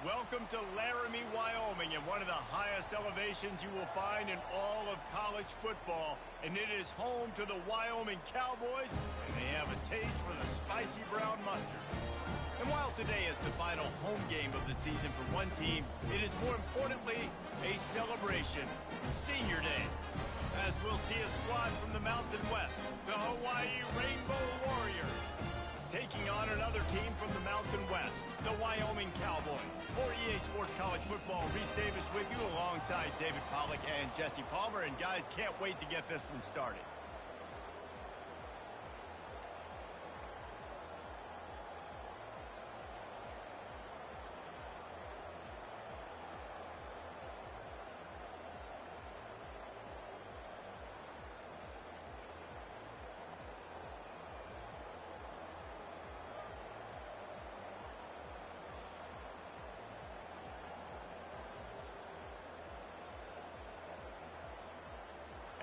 Welcome to Laramie, Wyoming, and one of the highest elevations you will find in all of college football. And it is home to the Wyoming Cowboys, and they have a taste for the spicy brown mustard. And while today is the final home game of the season for one team, it is more importantly a celebration, Senior Day. As we'll see a squad from the Mountain West, the Hawaii Rainbow Warriors, taking on another team from the Mountain West, the Wyoming Cowboys. For EA Sports College Football, Reese Davis with you alongside David Pollack and Jesse Palmer. And guys, can't wait to get this one started.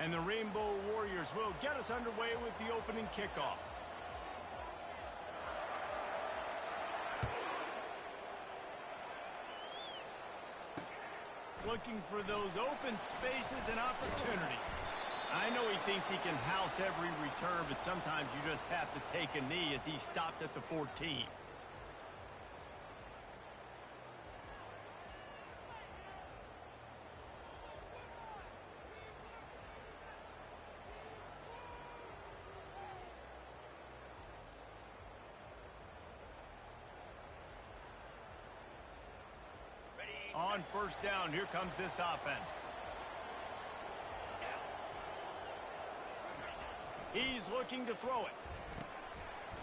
And the Rainbow Warriors will get us underway with the opening kickoff. Looking for those open spaces and opportunity. I know he thinks he can house every return, but sometimes you just have to take a knee as he stopped at the 14. On first down, here comes this offense. He's looking to throw it.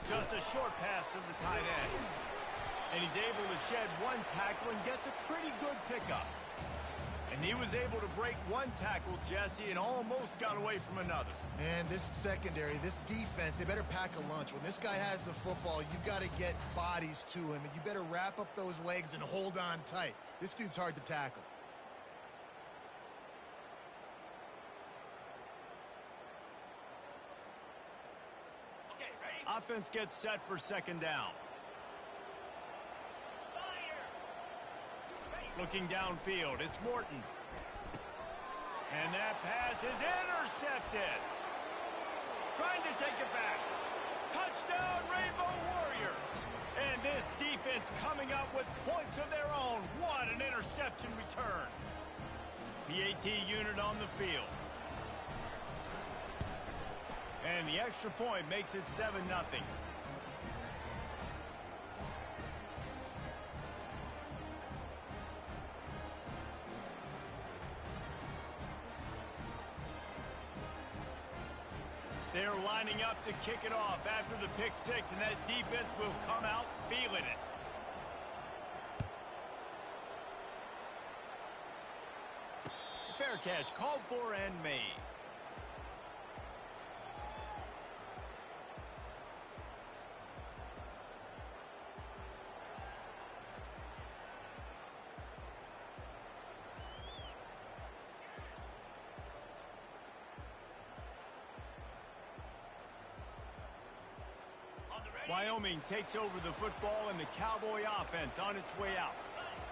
Just a short pass to the tight end. And he's able to shed one tackle and gets a pretty good pickup. And he was able to break one tackle, Jesse, and almost got away from another. And this secondary, this defense, they better pack a lunch. When this guy has the football, you've got to get bodies to him, and you better wrap up those legs and hold on tight. This dude's hard to tackle. Okay, ready? Offense gets set for second down. Looking downfield, it's Morton. And that pass is intercepted. Trying to take it back. Touchdown, Rainbow Warriors. And this defense coming up with points of their own. What an interception return. PAT unit on the field. And the extra point makes it 7-0. They're lining up to kick it off after the pick six, and that defense will come out feeling it. Fair catch called for and made. Wyoming takes over the football and the Cowboy offense on its way out.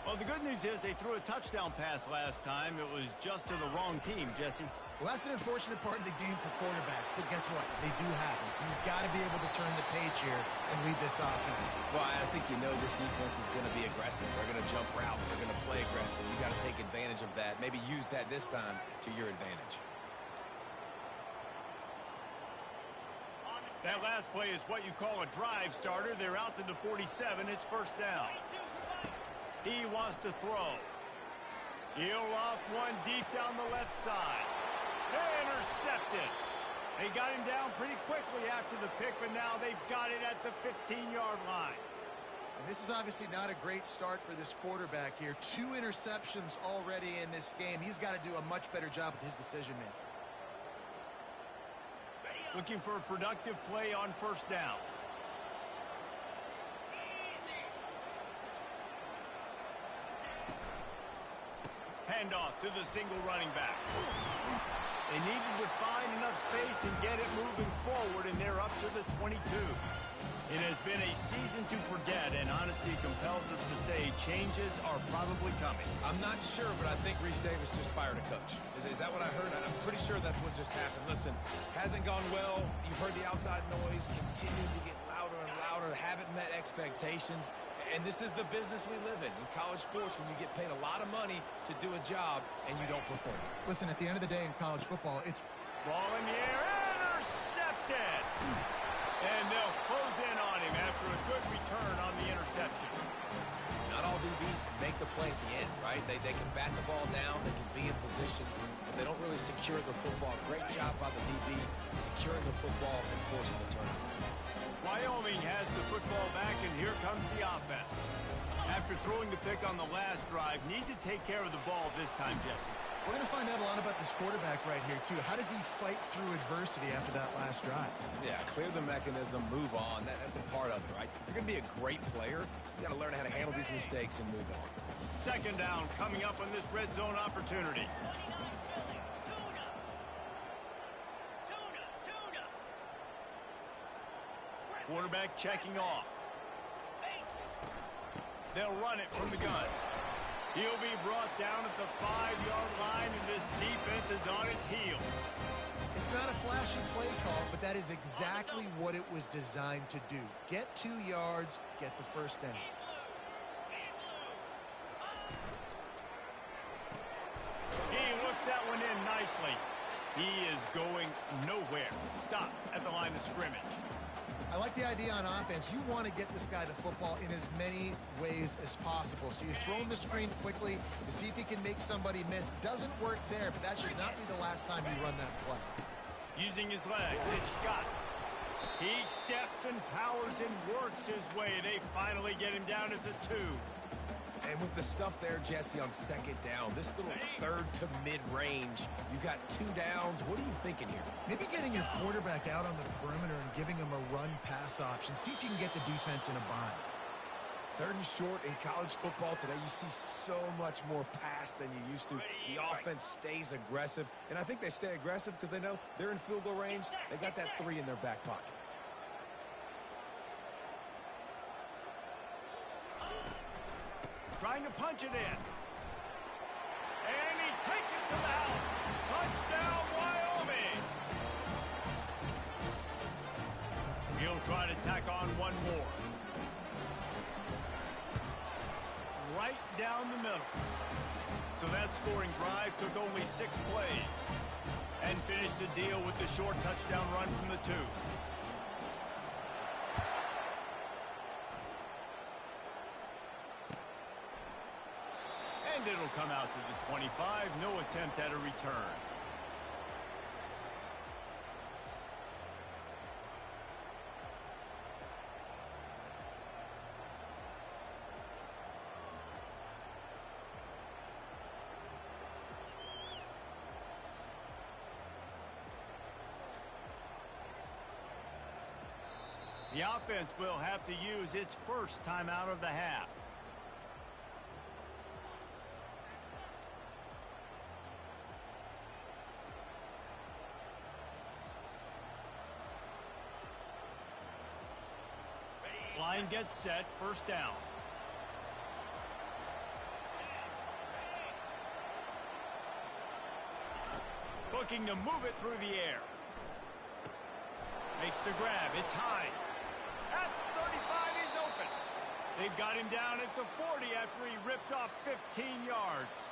Well, the good news is they threw a touchdown pass last time. It was just to the wrong team, Jesse. Well, that's an unfortunate part of the game for quarterbacks, but guess what? They do happen, so you've got to be able to turn the page here and lead this offense. Well, I think you know this defense is going to be aggressive. They're going to jump routes. They're going to play aggressive. You got to take advantage of that. Maybe use that this time to your advantage. That last play is what you call a drive starter. They're out to the 47. It's first down. He wants to throw. He'll loft one deep down the left side. Intercepted. They got him down pretty quickly after the pick, but now they've got it at the 15-yard line. And this is obviously not a great start for this quarterback here. 2 interceptions already in this game. He's got to do a much better job with his decision-making. Looking for a productive play on first down. Handoff to the single running back. They needed to find enough space and get it moving forward, and they're up to the 22. It has been a season to forget, and honesty compels us to say changes are probably coming. I'm not sure, but I think Reese Davis just fired a coach. Is that what I heard? I'm pretty sure that's what just happened. Listen, hasn't gone well. You've heard the outside noise continue to get louder and louder. Haven't met expectations. And this is the business we live in college sports, when you get paid a lot of money to do a job and you don't perform. Listen, at the end of the day in college football, it's... Ball in the air, intercepted! And they'll close in on him after a good return on the interception. Not all DBs make the play at the end, right? They can bat the ball down, they can be in position, but they don't really secure the football. Great job by the DB securing the football and forcing the turnover. Wyoming has the football back, and here comes the offense. After throwing the pick on the last drive, need to take care of the ball this time, Jesse. We're going to find out a lot about this quarterback right here, too. How does he fight through adversity after that last drive? Yeah, clear the mechanism, move on. That's a part of it, right? If you're going to be a great player, you got to learn how to handle these mistakes and move on. Second down coming up on this red zone opportunity. Quarterback checking off. They'll run it from the gun. He'll be brought down at the 5-yard line, and this defense is on its heels. It's not a flashy play call, but that is exactly what it was designed to do. Get 2 yards, get the first down. He looks that one in nicely. He is going nowhere. Stop at the line of scrimmage. I like the idea on offense. You want to get this guy the football in as many ways as possible. So you throw him the screen quickly to see if he can make somebody miss. Doesn't work there, but that should not be the last time you run that play. Using his legs, it's Scott. He steps and powers and works his way. They finally get him down at the 2. And with the stuff there, Jesse, on second down, this little third to mid-range, you got 2 downs. What are you thinking here? Maybe getting your quarterback out on the perimeter and giving him a run-pass option. See if you can get the defense in a bind. Third and short in college football today, you see so much more pass than you used to. The offense stays aggressive, and I think they stay aggressive because they know they're in field goal range. They got that 3 in their back pocket. Trying to punch it in. And he takes it to the house. Touchdown, Wyoming. He'll try to tack on one more. Right down the middle. So that scoring drive took only 6 plays. And finished the deal with the short touchdown run from the 2. And it'll come out to the 25. No attempt at a return. The offense will have to use its first timeout of the half. Line gets set, first down. Looking to move it through the air. Makes the grab, it's Hines. At the 35, he's open. They've got him down at the 40 after he ripped off 15 yards.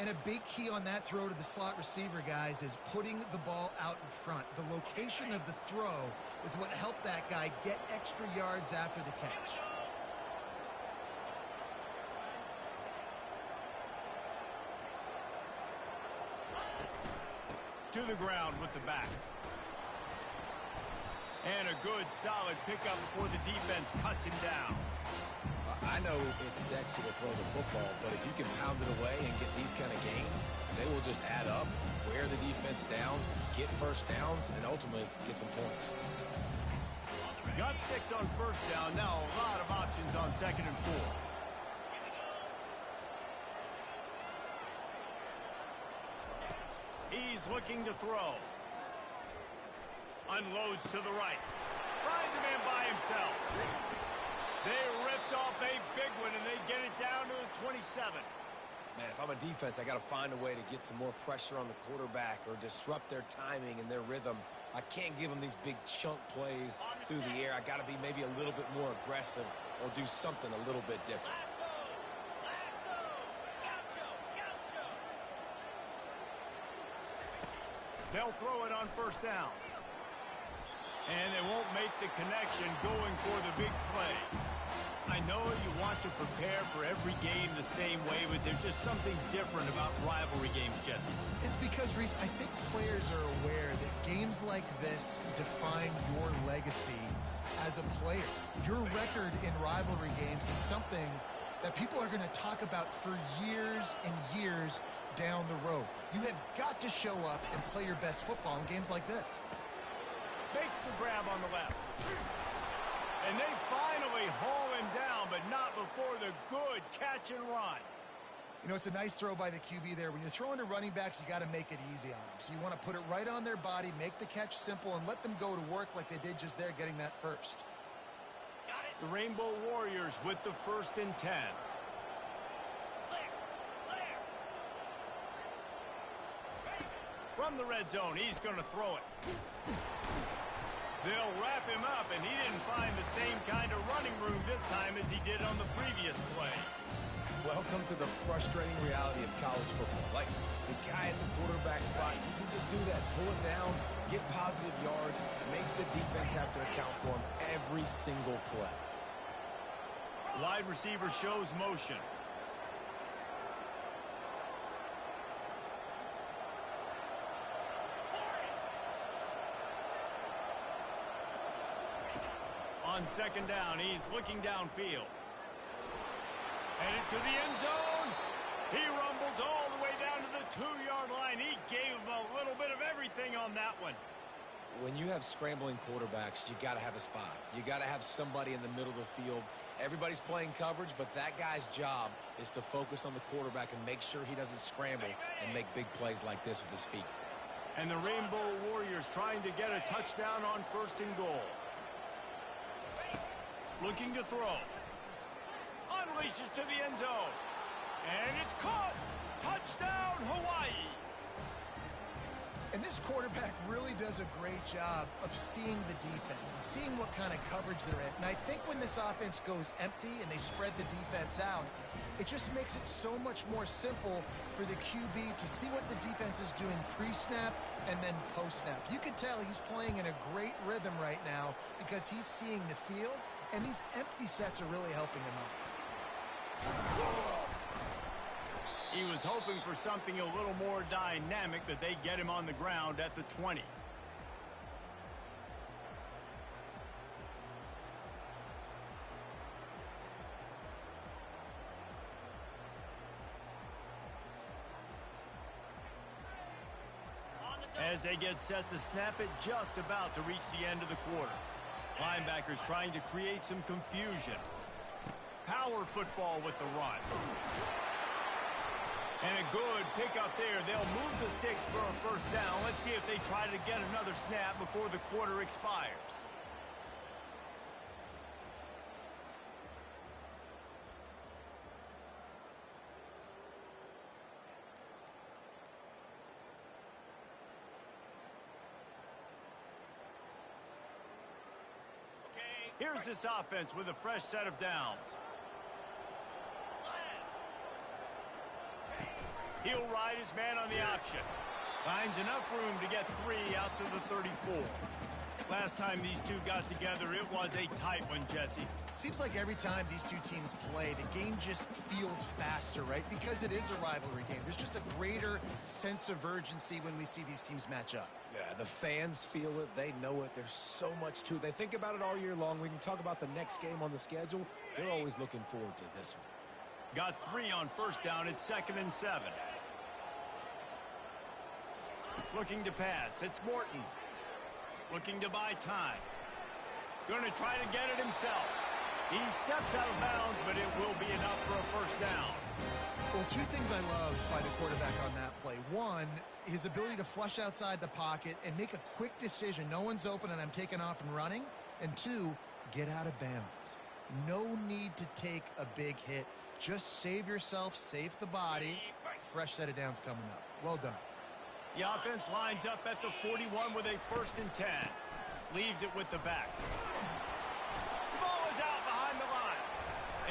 And a big key on that throw to the slot receiver, guys, is putting the ball out in front. The location of the throw is what helped that guy get extra yards after the catch. To the ground with the back. And a good, solid pickup before the defense cuts him down. I know it's sexy to throw the football, but if you can pound it away and get these kind of gains, they will just add up, wear the defense down, get first downs, and ultimately get some points. Got 6 on first down. Now a lot of options on second and 4. He's looking to throw. Unloads to the right. Finds a man by himself. They ripped off a big one, and they get it down to the 27. Man, if I'm a defense, I got to find a way to get some more pressure on the quarterback or disrupt their timing and their rhythm. I can't give them these big chunk plays through the air. I got to be maybe a little bit more aggressive or do something a little bit different. They'll throw it on first down. And they won't make the connection going for the big play. I know you want to prepare for every game the same way, but there's just something different about rivalry games, Jesse. It's because, Reese, I think players are aware that games like this define your legacy as a player. Your record in rivalry games is something that people are going to talk about for years and years down the road. You have got to show up and play your best football in games like this. Makes the grab on the left. And they finally haul him down, but not before the good catch and run. You know, it's a nice throw by the QB there. When you're throwing to running backs, you got to make it easy on them. So you want to put it right on their body, make the catch simple, and let them go to work like they did just there, getting that first. The Rainbow Warriors with the 1st and 10. From the red zone, he's going to throw it. They'll wrap him up, and he didn't find the same kind of running room this time as he did on the previous play. Welcome to the frustrating reality of college football. Like, the guy at the quarterback spot, you can just do that. Pull him down, get positive yards, makes the defense have to account for him every single play. Wide receiver shows motion. On second down, he's looking downfield. Headed to the end zone. He rumbles all the way down to the 2-yard line. He gave him a little bit of everything on that one. When you have scrambling quarterbacks, you got to have a spot. You got to have somebody in the middle of the field. Everybody's playing coverage, but that guy's job is to focus on the quarterback and make sure he doesn't scramble and make big plays like this with his feet. And the Rainbow Warriors trying to get a touchdown on 1st and goal. Looking to throw. Unleashes to the end zone. And it's caught. Touchdown, Hawaii. And this quarterback really does a great job of seeing the defense and seeing what kind of coverage they're in. And I think when this offense goes empty and they spread the defense out, it just makes it so much more simple for the QB to see what the defense is doing pre-snap and then post-snap. You can tell he's playing in a great rhythm right now because he's seeing the field, and these empty sets are really helping him out. He was hoping for something a little more dynamic, that they get him on the ground at the 20. As they get set to snap it, just about to reach the end of the quarter. Linebackers trying to create some confusion. Power football with the run. And a good pickup there. They'll move the sticks for a first down. Let's see if they try to get another snap before the quarter expires. Here's this offense with a fresh set of downs. He'll ride his man on the option. Finds enough room to get 3 out to the 34. Last time these two got together, it was a tight one, Jesse. Seems like every time these two teams play, the game just feels faster, right? Because it is a rivalry game. There's just a greater sense of urgency when we see these teams match up. Yeah, the fans feel it. They know it. There's so much to it. They think about it all year long. We can talk about the next game on the schedule. They're always looking forward to this one. Got 3 on first down. It's 2nd and 7. Looking to pass. It's Morton. Looking to buy time. Going to try to get it himself. He steps out of bounds, but it will be enough for a first down. Well, 2 things I love by the quarterback on that play. 1, his ability to flush outside the pocket and make a quick decision. No one's open and I'm taking off and running. And 2, get out of bounds. No need to take a big hit. Just save yourself, save the body. Fresh set of downs coming up. Well done. The offense lines up at the 41 with a 1st and 10. Leaves it with the back. The ball is out behind the line.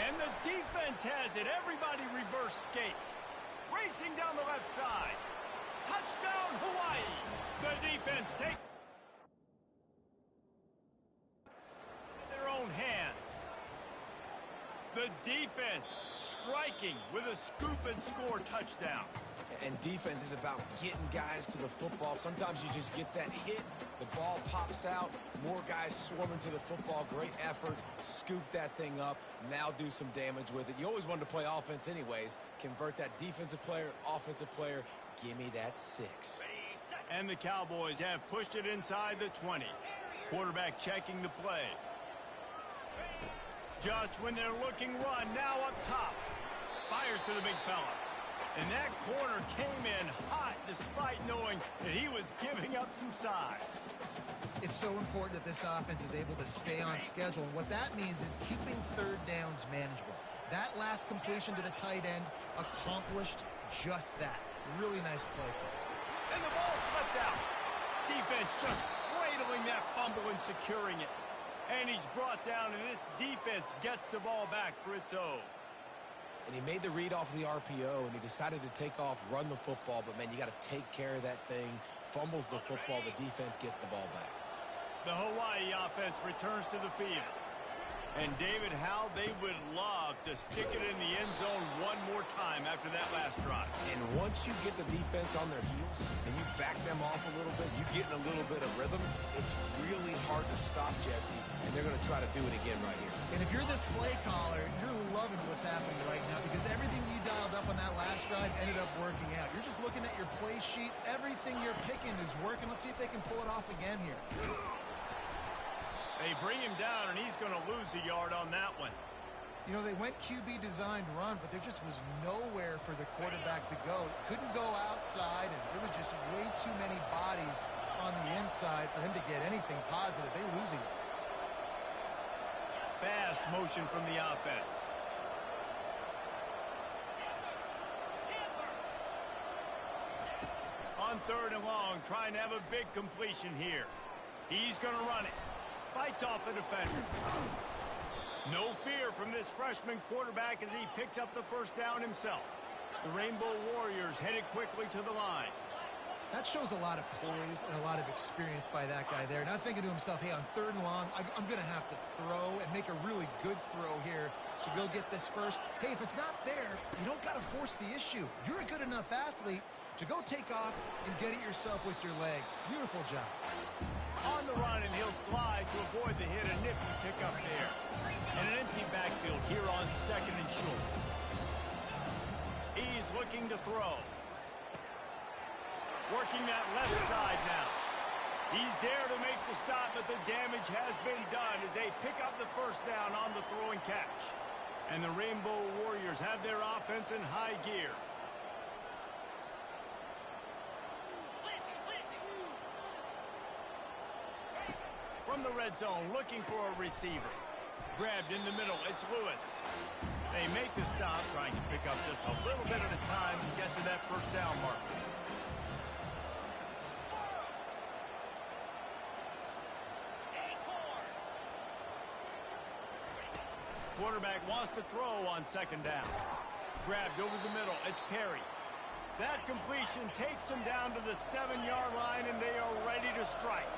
And the defense has it. Everybody reverse skate. Racing down the left side. Touchdown, Hawaii. The defense takes their own hands. The defense striking with a scoop and score touchdown. And defense is about getting guys to the football. Sometimes you just get that hit, the ball pops out, more guys swarming to the football. Great effort, scoop that thing up, now do some damage with it. You always wanted to play offense anyways. Convert that defensive player, offensive player. Give me that 6. And the Cowboys have pushed it inside the 20. Quarterback checking the play. Just when they're looking run, now up top. Fires to the big fella. And that corner came in hot despite knowing that he was giving up some size. It's so important that this offense is able to stay on schedule. And what that means is keeping 3rd downs manageable. That last completion to the tight end accomplished just that. Really nice play. And the ball slipped out. Defense just cradling that fumble and securing it. And he's brought down, and this defense gets the ball back for its own. And he made the read off the RPO, and he decided to take off, run the football. But, man, you got to take care of that thing. Fumbles the football. The defense gets the ball back. The Hawaii offense returns to the field. And, David, how they would love to stick it in the end zone one more time after that last drive. And once you get the defense on their heels and you back them off a little bit, you get in a little bit of rhythm, it's really hard to stop, Jesse, and they're going to try to do it again right here. And if you're this play caller, you're loving what's happening right now because everything you dialed up on that last drive ended up working out. You're just looking at your play sheet. Everything you're picking is working. Let's see if they can pull it off again here. They bring him down, and he's going to lose a yard on that one. You know, they went QB designed run, but there just was nowhere for the quarterback to go. Couldn't go outside, and there was just way too many bodies on the inside for him to get anything positive. They losing it. Fast motion from the offense. On 3rd and long, trying to have a big completion here. He's going to run it. Fights off a defender. No fear from this freshman quarterback as he picks up the 1st down himself. The Rainbow Warriors headed quickly to the line. That shows a lot of poise and a lot of experience by that guy there. Not thinking to himself, hey, on 3rd and long, I'm going to have to throw and make a really good throw here to go get this first. Hey, if it's not there, you don't got to force the issue. You're a good enough athlete to go take off and get it yourself with your legs. Beautiful job. On the run, and he'll slide to avoid the hit. A nifty pickup there. And an empty backfield here on 2nd and short. He's looking to throw. Working that left side now. He's there to make the stop, but the damage has been done as they pick up the 1st down on the throw and catch. And the Rainbow Warriors have their offense in high gear. From the red zone, looking for a receiver. Grabbed in the middle, it's Lewis. They make the stop, trying to pick up just a little bit at a time to get to that 1st down marker. Quarterback wants to throw on 2nd down. Grabbed over the middle, it's Perry. That completion takes them down to the 7-yard line, and they are ready to strike.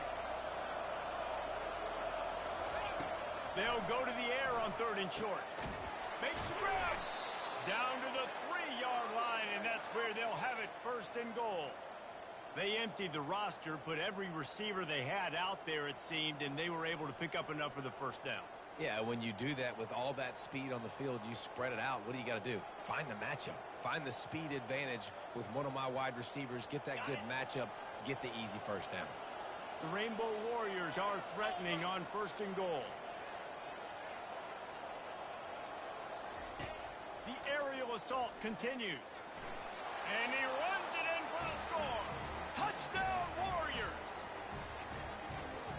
They'll go to the air on 3rd and short. Makes the grab. Down to the 3-yard line, and that's where they'll have it 1st and goal. They emptied the roster, put every receiver they had out there, it seemed, and they were able to pick up enough for the 1st down. Yeah, when you do that with all that speed on the field, you spread it out. What do you got to do? Find the matchup. Find the speed advantage with one of my wide receivers. Get that good matchup. Get the easy 1st down. The Rainbow Warriors are threatening on 1st and goal. The aerial assault continues. And he runs it in for the score. Touchdown, Warriors!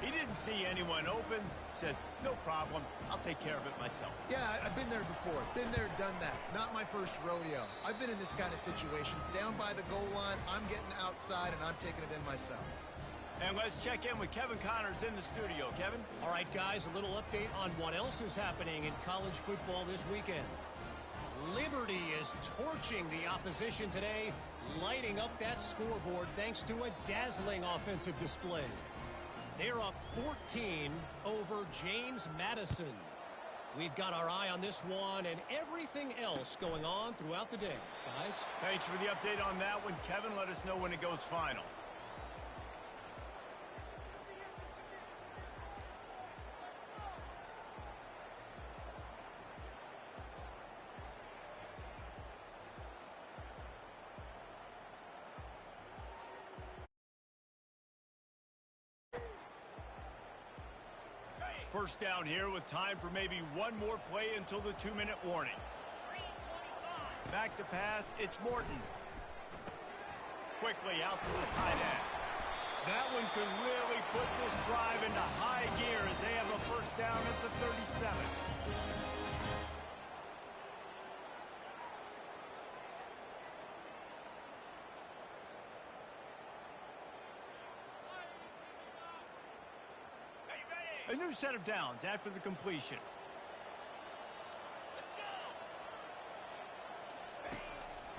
He did Didn't see anyone open. Said, no problem. I'll take care of it myself. Yeah, I've been there before. Been there, done that. Not my first rodeo. I've been in this kind of situation. Down by the goal line, I'm getting outside, and I'm taking it in myself. And let's check in with Kevin Connors in the studio. Kevin? All right, guys, a little update on what else is happening in college football this weekend. Liberty is torching the opposition today, lighting up that scoreboard thanks to a dazzling offensive display. They're up 14 over James Madison. We've got our eye on this one and everything else going on throughout the day. Guys? Thanks for the update on that one, Kevin. Let us know when it goes final. First down here with time for maybe one more play until the 2-minute warning. Back to pass, it's Morton. Quickly out to the tight end. That one could really put this drive into high gear as they have a first down at the 37. A new set of downs after the completion.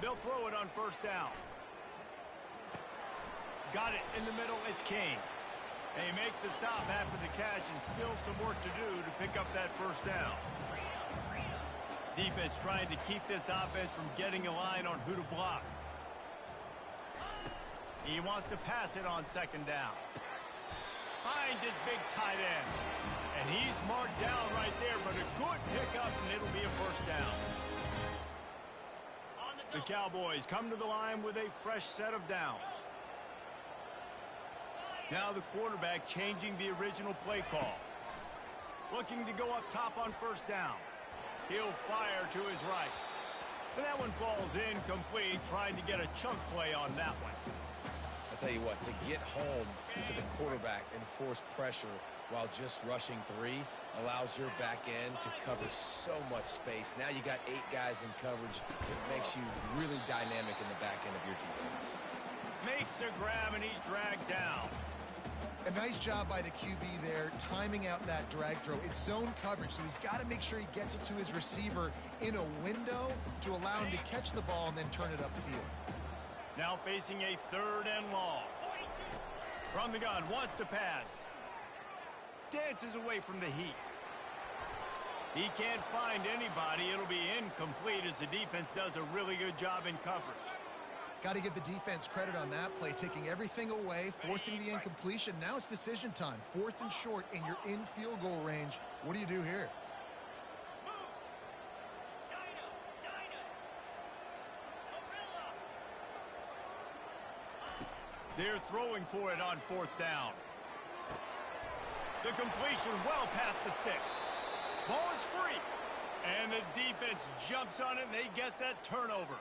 They'll throw it on first down. Got it in the middle. It's King. They make the stop after the catch and still some work to do to pick up that first down. Defense trying to keep this offense from getting a line on who to block. He wants to pass it on second down. Finds his big tight end. And he's marked down right there, but a good pickup, and it'll be a first down. The Cowboys come to the line with a fresh set of downs. Now the quarterback changing the original play call. Looking to go up top on first down. He'll fire to his right. And that one falls incomplete, trying to get a chunk play on that one. Tell you what, to get home to the quarterback and force pressure while just rushing three allows your back end to cover so much space. Now you got 8 guys in coverage. It makes you really dynamic in the back end of your defense. Makes the grab, and he's dragged down. A nice job by the QB there, timing out that drag throw. It's zone coverage, so he's got to make sure he gets it to his receiver in a window to allow him to catch the ball and then turn it upfield. Now facing a 3rd and long. From the gun, wants to pass. Dances away from the heat. He can't find anybody. It'll be incomplete as the defense does a really good job in coverage. Got to give the defense credit on that play, taking everything away, forcing the incompletion. Now it's decision time. 4th and short, and you're in field goal range. What do you do here? They're throwing for it on 4th down. The completion well past the sticks. Ball is free. And the defense jumps on it, and they get that turnover.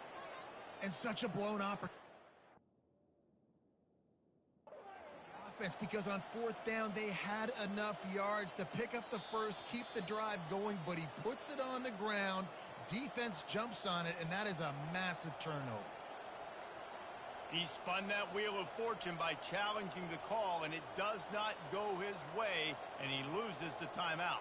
And such a blown opportunity. Offense, because on 4th down, they had enough yards to pick up the first, keep the drive going, but he puts it on the ground. Defense jumps on it, and that is a massive turnover. He spun that wheel of fortune by challenging the call, and it does not go his way, and he loses the timeout.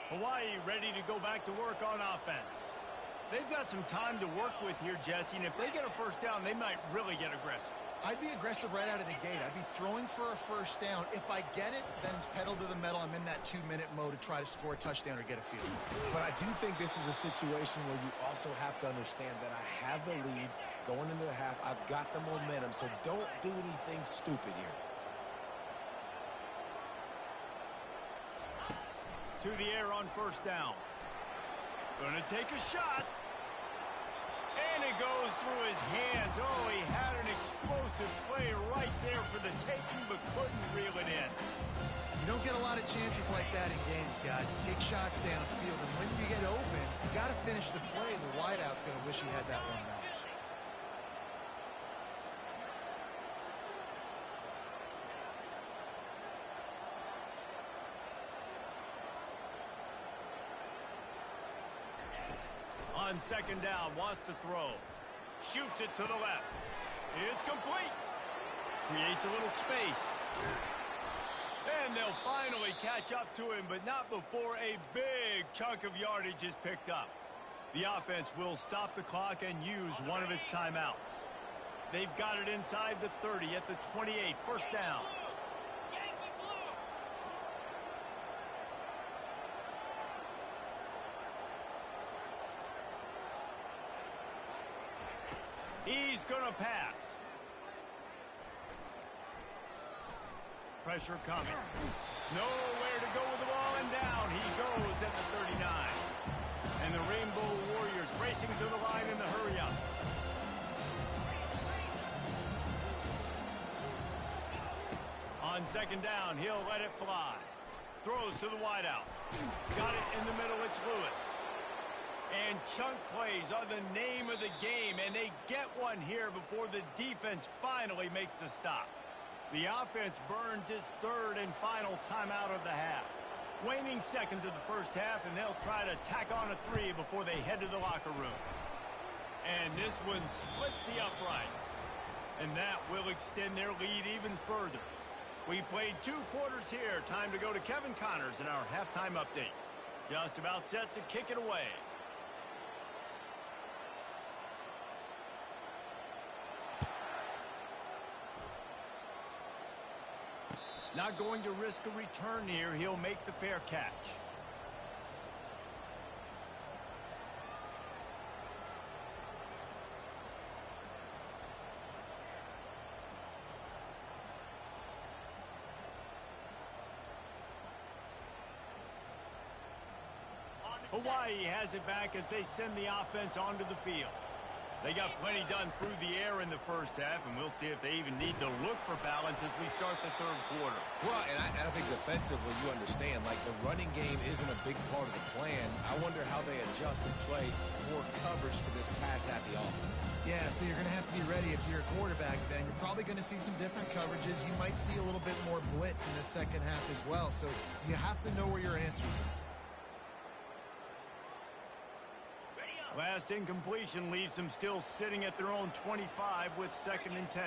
Hawaii ready to go back to work on offense. They've got some time to work with here, Jesse, and if they get a first down, they might really get aggressive. I'd be aggressive right out of the gate. I'd be throwing for a first down. If I get it, then it's pedal to the metal. I'm in that 2-minute mode to try to score a touchdown or get a field. But I do think this is a situation where you also have to understand that I have the lead going into the half. I've got the momentum, so don't do anything stupid here. To the air on first down. Gonna take a shot. And it goes through his hands. Oh, he had an explosive play right there for the taking, but couldn't reel it in. You don't get a lot of chances like that in games, guys. Take shots downfield, and when you get open, you got to finish the play. The wideout's going to wish he had that one back. on second down, wants to throw. Shoots it to the left. It's complete. Creates a little space. And they'll finally catch up to him, but not before a big chunk of yardage is picked up. The offense will stop the clock and use one of its timeouts. They've got it inside the 30 at the 28, first down. He's going to pass. Pressure coming. Nowhere to go with the ball, and down he goes at the 39. And the Rainbow Warriors racing to the line in the hurry-up. On second down, he'll let it fly. Throws to the wideout. Got it in the middle, it's Lewis. And chunk plays are the name of the game, and they get one here before the defense finally makes the stop. The offense burns its third and final timeout of the half. Waning seconds of the first half, and they'll try to tack on a 3 before they head to the locker room. And this one splits the uprights. And that will extend their lead even further. We've played 2 quarters here. Time to go to Kevin Connors in our halftime update. Just about set to kick it away. Not going to risk a return here. He'll make the fair catch. Hawaii has it back as they send the offense onto the field. They got plenty done through the air in the first half, and we'll see if they even need to look for balance as we start the third quarter. Well, and I think defensively, you understand, like the running game isn't a big part of the plan. I wonder how they adjust and play more coverage to this pass-happy offense. Yeah, so you're going to have to be ready if you're a quarterback, Ben. You're probably going to see some different coverages. You might see a little bit more blitz in the second half as well, so you have to know where your answers are. Last incompletion leaves them still sitting at their own 25 with second and 10.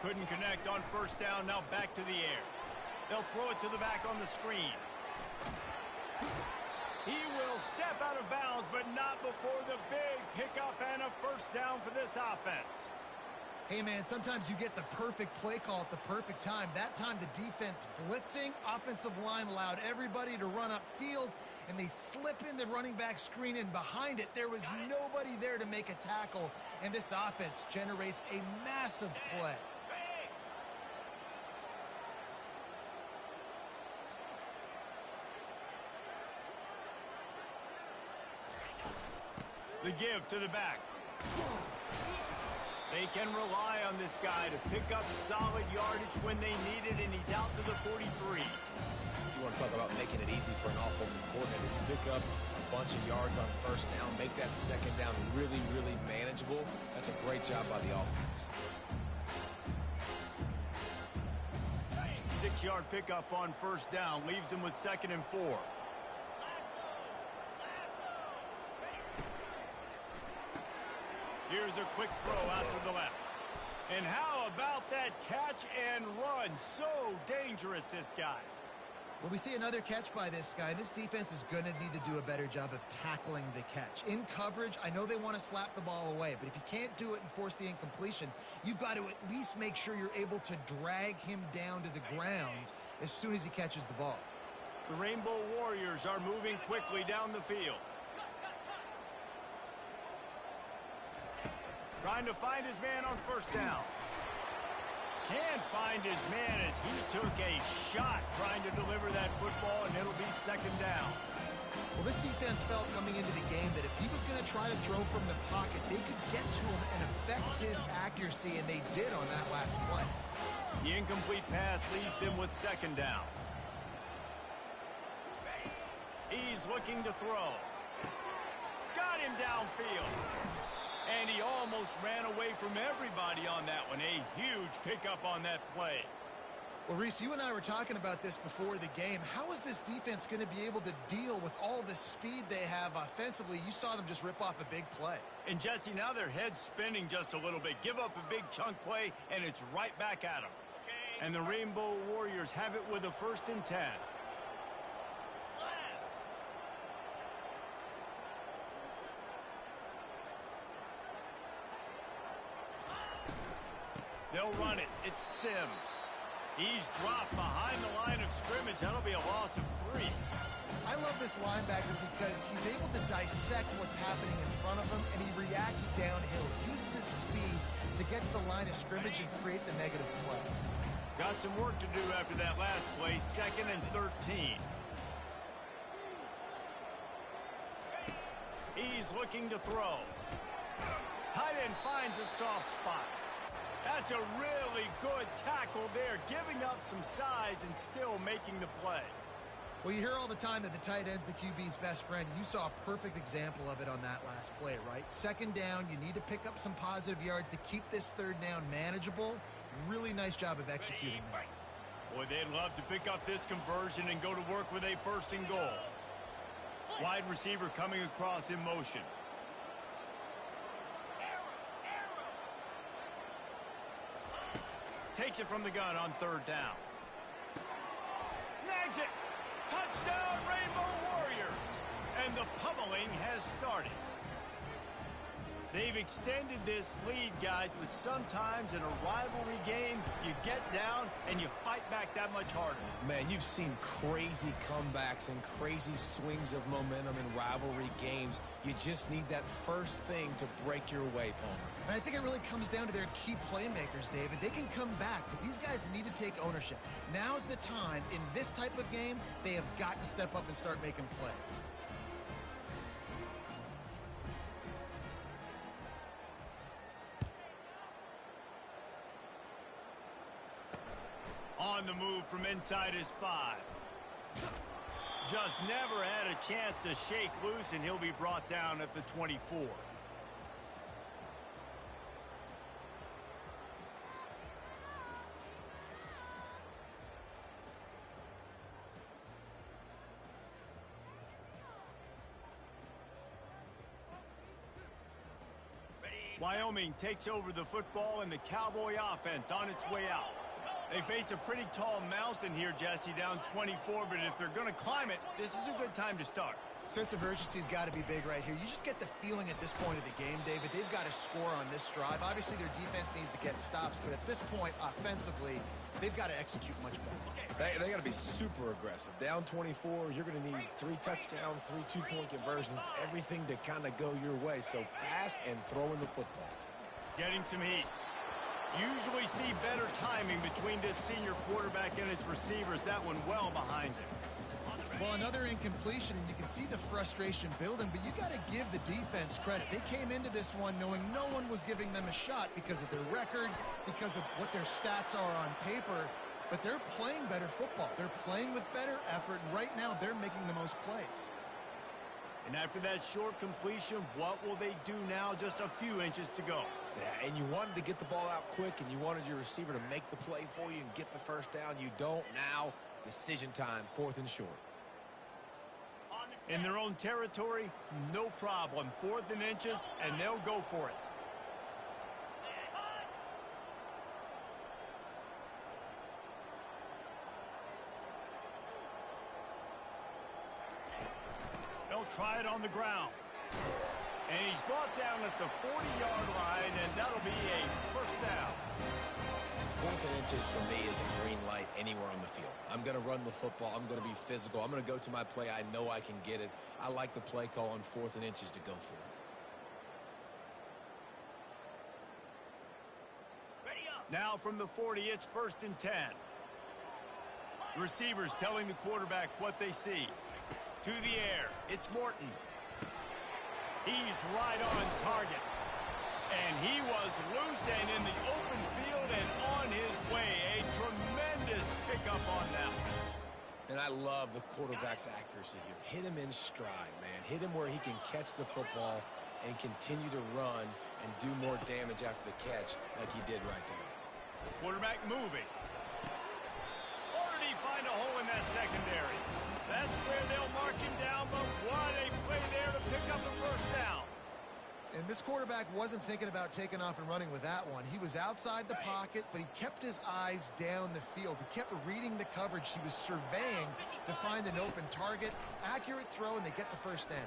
Couldn't connect on first down, now back to the air. They'll throw it to the back on the screen. He will step out of bounds, but not before the big pickup and a first down for this offense. Hey, man, sometimes you get the perfect play call at the perfect time. That time the defense blitzing, offensive line allowed everybody to run upfield, and they slip in the running back screen, and behind it, there was nobody there to make a tackle, and this offense generates a massive play. The give to the back. They can rely on this guy to pick up solid yardage when they need it, and he's out to the 43. You want to talk about making it easy for an offensive coordinator. You pick up a bunch of yards on first down, make that second down really, really manageable. That's a great job by the offense. 6-yard pickup on first down leaves them with second and 4. Here's a quick throw out to the left. And how about that catch and run? So dangerous, this guy. Well, we see another catch by this guy. This defense is going to need to do a better job of tackling the catch. In coverage, I know they want to slap the ball away, but if you can't do it and force the incompletion, you've got to at least make sure you're able to drag him down to the ground as soon as he catches the ball. The Rainbow Warriors are moving quickly down the field. Trying to find his man on first down. Can't find his man as he took a shot trying to deliver that football, and it'll be second down. Well, this defense felt coming into the game that if he was going to try to throw from the pocket, they could get to him and affect his accuracy, and they did on that last play. The incomplete pass leaves him with second down. He's looking to throw. Got him downfield. And he almost ran away from everybody on that one. A huge pickup on that play. Well, Reese, you and I were talking about this before the game. How is this defense going to be able to deal with all the speed they have offensively? You saw them just rip off a big play. And, Jesse, now their head's spinning just a little bit. Give up a big chunk play, and it's right back at them. And the Rainbow Warriors have it with a 1st and 10. They'll run it. It's Sims. He's dropped behind the line of scrimmage. That'll be a loss of 3. I love this linebacker because he's able to dissect what's happening in front of him, and he reacts downhill. He uses his speed to get to the line of scrimmage and create the negative play. Got some work to do after that last play. 2nd and 13. He's looking to throw. Tight end finds a soft spot. That's a really good tackle there, giving up some size and still making the play. Well, you hear all the time that the tight end's the QB's best friend. You saw a perfect example of it on that last play, right? 2nd down, you need to pick up some positive yards to keep this 3rd down manageable. Really nice job of executing that. Boy, they'd love to pick up this conversion and go to work with a 1st and goal. Wide receiver coming across in motion. Takes it from the gun on 3rd down. Snags it. Touchdown, Rainbow Warriors. And the pummeling has started. They've extended this lead, guys, but sometimes in a rivalry game, you get down and you fight back that much harder. Man, you've seen crazy comebacks and crazy swings of momentum in rivalry games. You just need that first thing to break your way, Palmer. And I think it really comes down to their key playmakers, David. They can come back, but these guys need to take ownership. Now's the time. In this type of game, they have got to step up and start making plays. On the move from inside his 5. Just never had a chance to shake loose, and he'll be brought down at the 24. Wyoming takes over the football, and the Cowboy offense on its way out. They face a pretty tall mountain here, Jesse, down 24, but if they're going to climb it, this is a good time to start. Sense of urgency's got to be big right here. You just get the feeling at this point of the game, David, they've got to score on this drive. Obviously, their defense needs to get stops, but at this point, offensively, they've got to execute much better. They got to be super aggressive. Down 24, you're going to need 3 touchdowns, 3 two-point conversions, everything to kind of go your way. So fast and throwing the football. Getting some heat. Usually see better timing between this senior quarterback and his receivers. That one well behind him. Well, another incompletion, and you can see the frustration building, but you got to give the defense credit. They came into this one knowing no one was giving them a shot because of their record, because of what their stats are on paper, but they're playing better football. They're playing with better effort, and right now they're making the most plays. And after that short completion, what will they do now? Just a few inches to go. Yeah, and you wanted to get the ball out quick, and you wanted your receiver to make the play for you and get the 1st down. You don't now. Decision time, 4th and short. In their own territory, no problem. 4th and inches, and they'll go for it. They'll try it on the ground. And he's brought down at the 40-yard line, and that'll be a 1st down. 4th and inches for me is a green light anywhere on the field. I'm going to run the football. I'm going to be physical. I'm going to go to my play. I know I can get it. I like the play call on 4th and inches to go for it. Now from the 40, it's 1st and 10. Receivers telling the quarterback what they see. To the air, it's Morton. He's right on target. And he was loose and in the open field and on his way. A tremendous pickup on that one. And I love the quarterback's accuracy here. Hit him in stride, man. Hit him where he can catch the football and continue to run and do more damage after the catch like he did right there. Quarterback moving. quarterback wasn't thinking about taking off and running with that one. He was outside the pocket, but he kept his eyes down the field. He kept reading the coverage. He was surveying to find an open target. Accurate throw, and they get the first down.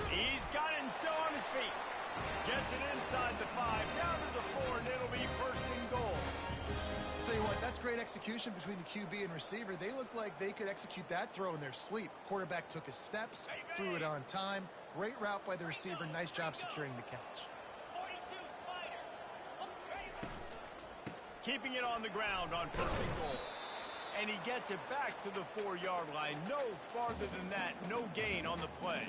He's got it and still on his feet. Gets it inside the 5, down to the 4, and it'll be first and goal. Tell you what, that's great execution between the QB and receiver. They look like they could execute that throw in their sleep. Quarterback took his steps, threw it on time. Great route by the receiver. Nice job securing the catch. Keeping it on the ground on first and goal. And he gets it back to the 4-yard line. No farther than that. No gain on the play.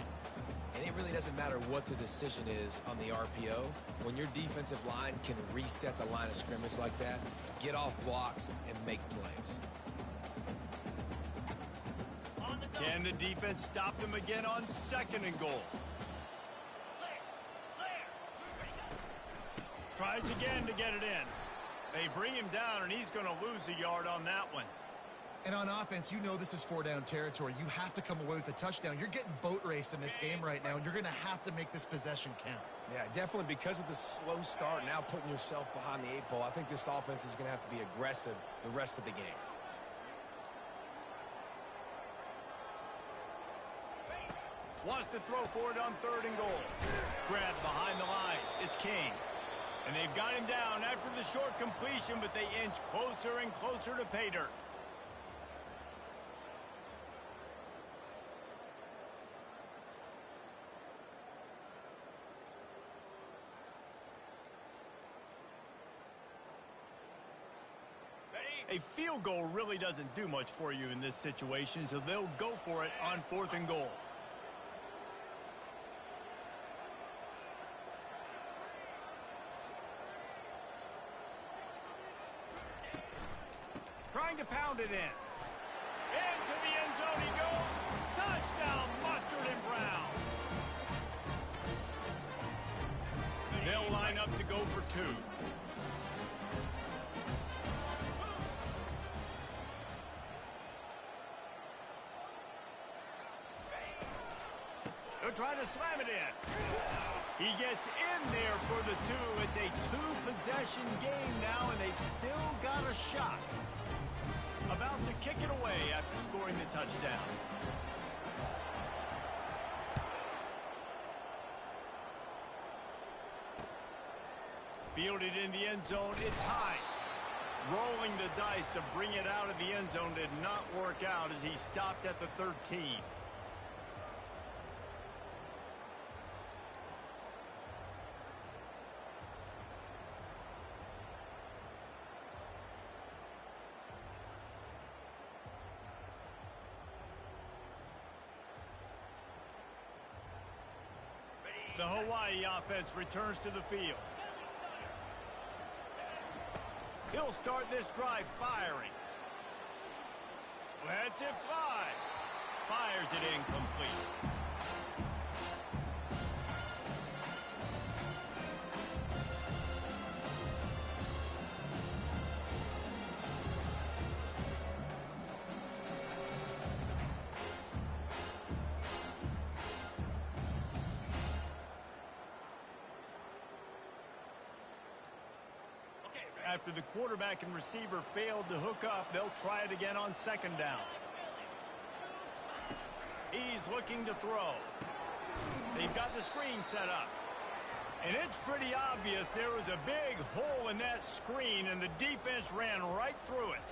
And it really doesn't matter what the decision is on the RPO. When your defensive line can reset the line of scrimmage like that, get off blocks, and make plays. Can the defense stop them again on second and goal? Tries again to get it in. They bring him down, and he's going to lose a yard on that one. And on offense, you know this is 4-down territory. You have to come away with a touchdown. You're getting boat raced in this game right now, and you're going to have to make this possession count. Yeah, definitely because of the slow start, now putting yourself behind the 8 ball, I think this offense is going to have to be aggressive the rest of the game. Wants to throw for it on third and goal. Grabbed behind the line. It's King. And they've got him down after the short completion, but they inch closer and closer to pay dirt. A field goal really doesn't do much for you in this situation, so they'll go for it on fourth and goal. Trying to pound it in. Into the end zone he goes. Touchdown, Mustard and Brown. They'll line up to go for 2. They'll try to slam it in. He gets in there for the 2. It's a 2-possession game now, and they've still got a shot. About to kick it away after scoring the touchdown. Fielded in the end zone. It's high. Rolling the dice to bring it out of the end zone did not work out as he stopped at the 13. The Hawaii offense returns to the field. He'll start this drive firing. Lets it fly. Fires it incomplete. After the quarterback and receiver failed to hook up, they'll try it again on second down. He's looking to throw. They've got the screen set up. And it's pretty obvious there was a big hole in that screen, and the defense ran right through it.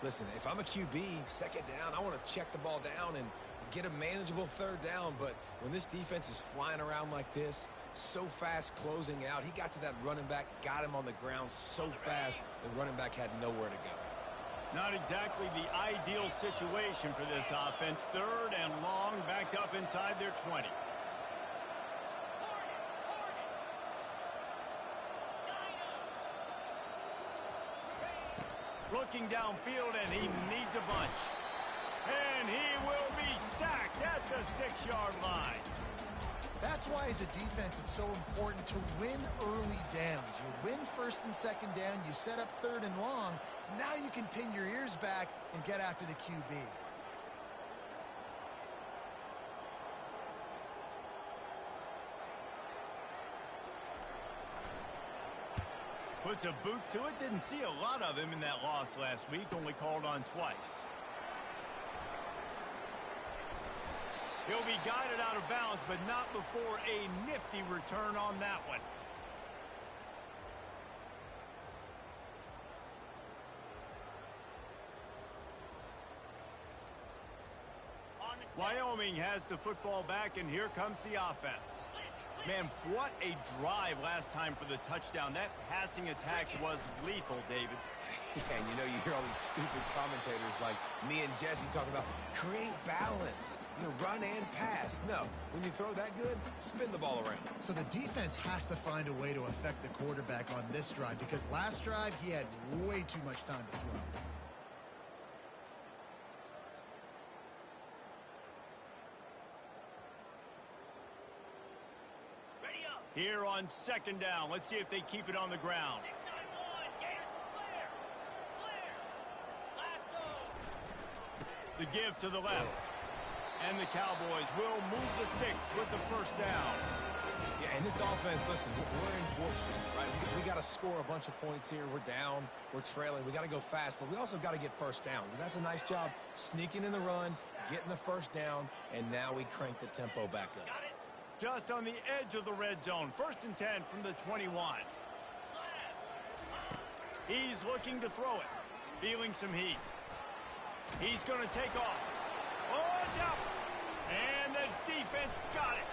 Listen, if I'm a QB, second down, I want to check the ball down and get a manageable third down. But when this defense is flying around like this, so fast closing out, he got to that running back, got him on the ground so fast, the running back had nowhere to go. Not exactly the ideal situation for this offense. Third and long, backed up inside their 20. Looking downfield, and he needs a bunch. And he will be sacked at the 6-yard line. That's why, as a defense, it's so important to win early downs. You win first and second down, you set up third and long. Now you can pin your ears back and get after the QB. Puts a boot to it. Didn't see a lot of him in that loss last week. Only called on twice. He'll be guided out of bounds, but not before a nifty return on that one. Wyoming has the football back, and here comes the offense. Man, what a drive last time for the touchdown. That passing attack was lethal, David. Yeah, and you hear all these stupid commentators like me and Jesse talking about create balance, run and pass. No, when you throw that good, spin the ball around. So the defense has to find a way to affect the quarterback on this drive, because last drive he had way too much time to throw. Here on second down, let's see if they keep it on the ground. The give to the left. And the Cowboys will move the sticks with the first down. Yeah, and this offense, listen, we're in fortune, right? We got to score a bunch of points here. We're down. We're trailing. We got to go fast, but we also got to get first downs. And that's a nice job sneaking in the run, getting the first down, and now we crank the tempo back up. Just on the edge of the red zone. 1st and 10 from the 21. He's looking to throw it. Feeling some heat. He's going to take off. Oh, it's out. And the defense got it.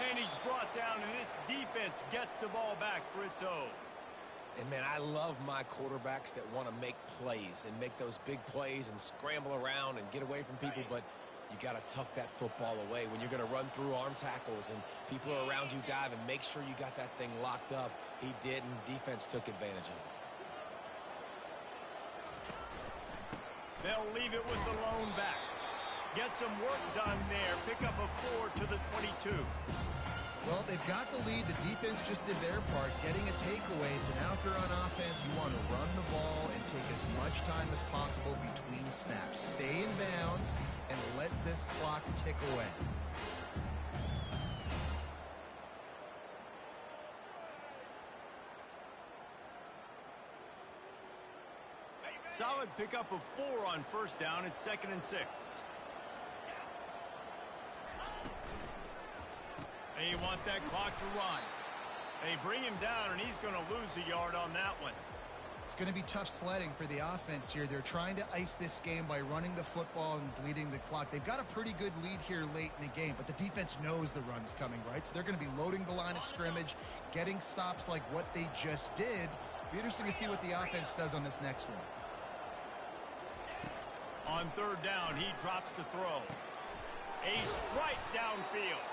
And he's brought down, and this defense gets the ball back for its own. And, man, I love my quarterbacks that want to make plays and make those big plays and scramble around and get away from people, but you got to tuck that football away when you're going to run through arm tackles and people are around you dive, and make sure you got that thing locked up. He did, and defense took advantage of it. They'll leave it with the lone back. Get some work done there. Pick up a 4 to the 22. Well, they've got the lead. The defense just did their part, getting a takeaway. So now if they're on offense, you want to run the ball and take as much time as possible between snaps. Stay in bounds and let this clock tick away. Solid pickup of 4 on first down. It's 2nd and 6. They want that clock to run. They bring him down, and he's going to lose a yard on that one. It's going to be tough sledding for the offense here. They're trying to ice this game by running the football and bleeding the clock. They've got a pretty good lead here late in the game, but the defense knows the run's coming, right? So they're going to be loading the line of scrimmage, getting stops like what they just did. Be interesting to see what the offense does on this next one. On third down, he drops to throw. A strike downfield.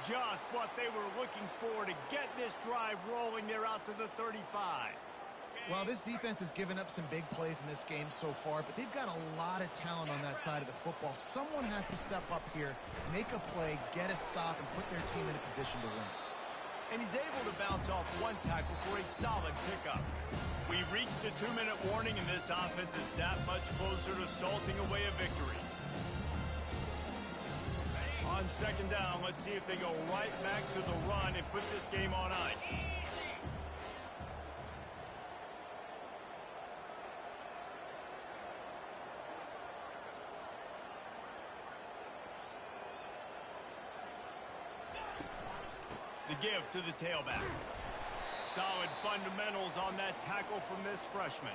Just what they were looking for to get this drive rolling. They're out to the 35. Well, this defense has given up some big plays in this game so far, but they've got a lot of talent on that side of the football. Someone has to step up here, make a play, get a stop, and put their team in a position to win. And he's able to bounce off one tackle for a solid pickup. We've reached the 2-minute warning, and this offense is that much closer to salting away a victory. On second down, let's see if they go right back to the run and put this game on ice. The give to the tailback. Solid fundamentals on that tackle from this freshman.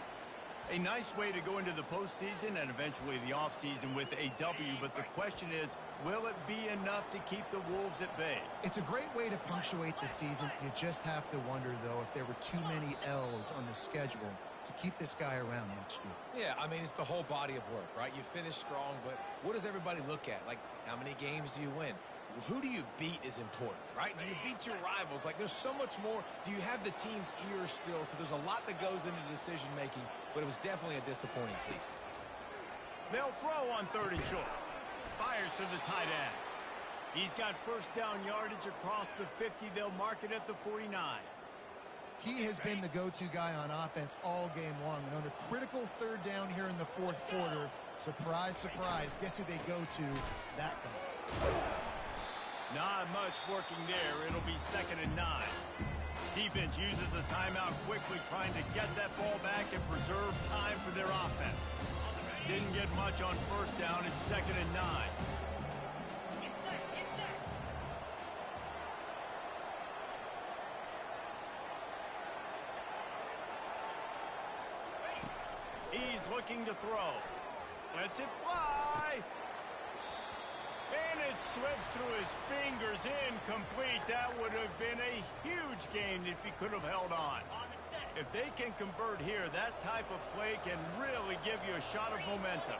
A nice way to go into the postseason and eventually the offseason with a W, but the question is, will it be enough to keep the Wolves at bay? It's a great way to punctuate the season. You just have to wonder, though, if there were too many L's on the schedule to keep this guy around next year. Yeah, I mean, it's the whole body of work, right? You finish strong, but what does everybody look at? Like, how many games do you win? Who do you beat is important, right? Do you beat your rivals? Like, there's so much more. Do you have the team's ear still? So there's a lot that goes into decision-making, but it was definitely a disappointing season. They'll throw on third and short. Fires to the tight end. He's got first down yardage across the 50. They'll mark it at the 49. He has been the go-to guy on offense all game long. And on a critical third down here in the fourth quarter, surprise, surprise, guess who they go to? That guy. Not much working there. It'll be 2nd and 9. Defense uses a timeout quickly, trying to get that ball back and preserve time for their offense. Didn't get much on first down. It's 2nd and 9. He's looking to throw. Lets it fly. And it slips through his fingers, incomplete. That would have been a huge gain if he could have held on. If they can convert here, that type of play can really give you a shot of momentum.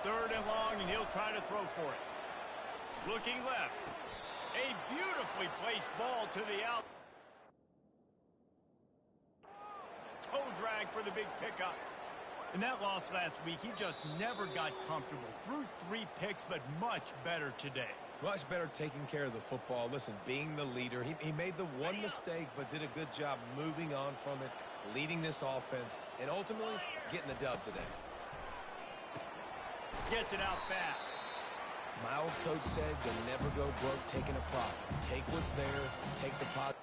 Third and long, and he'll try to throw for it. Looking left. A beautifully placed ball to the out. Toe drag for the big pickup. In that loss last week, he just never got comfortable. Threw 3 picks, but much better today. Much better taking care of the football. Listen, being the leader, he made the one mistake, but did a good job moving on from it, leading this offense, and ultimately getting the dub today. Gets it out fast. My old coach said you'll never go broke taking a profit. Take what's there, take the pot.